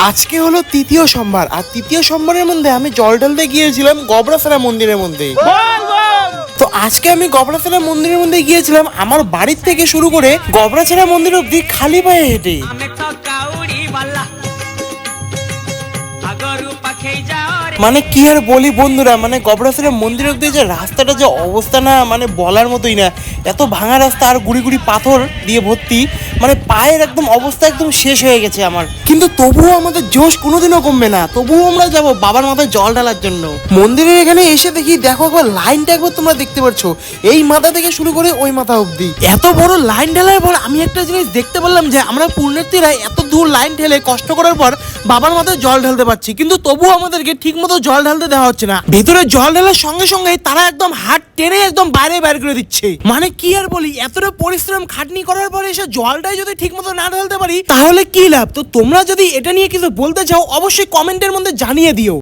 আজকে হলো তৃতীয় সোমবার, আর তৃতীয় সোমবারের মধ্যে আমি জল ঢালতে গিয়েছিলাম গবড়াছড়া মন্দিরের মধ্যে। তো আজকে আমি গবড়াছড়া মন্দিরের মধ্যে গিয়েছিলাম আমার বাড়ির থেকে শুরু করে গবড়াছড়া মন্দির অব্দি খালি পায়ে হেঁটে। মানে কি আর বলি বন্ধুরা, মানে গবড়াছড়া মন্দির অব্দি যে রাস্তাটা যে অবস্থা না, মানে বলার মতোই না। এত ভাঙা রাস্তা আর গুড়ি গুড়ি পাথর দিয়ে ভর্তি, মানে পায়ের একদম অবস্থা একদম শেষ হয়ে গেছে আমার। কিন্তু তবুও আমাদের জোশ কোনোদিনও কমবে না, তবুও আমরা যাবো বাবার মাথায় জল ঢালার জন্য। মন্দিরের এখানে এসে দেখি, দেখো একবার লাইনটা একবার তোমরা দেখতে পাচ্ছ, এই মাথা থেকে শুরু করে ওই মাথা অব্দি এত বড় লাইন ঢালার পর আমি একটা জিনিস দেখতে পারলাম যে আমরা পুণ্যার্থীরা এত দূর লাইন ঠেলে কষ্ট করার পর বাবার মাথায় জল ঢালতে পারছি, কিন্তু তবুও আমাদেরকে ঠিক মতো জল ঢালতে দেওয়া হচ্ছে না। ভিতরে জল ঢালার সঙ্গে সঙ্গে তারা একদম হাত টেনে একদম বাইরে বের করে দিচ্ছে। মানে কি আর বলি, এতটা পরিশ্রম খাটনি করার পরে এসে জলটাই যদি ঠিক মতো না ঢালতে পারি তাহলে কি লাভ? তো তোমরা যদি এটা নিয়ে কিছু বলতে চাও অবশ্যই কমেন্টের মধ্যে জানিয়ে দিও।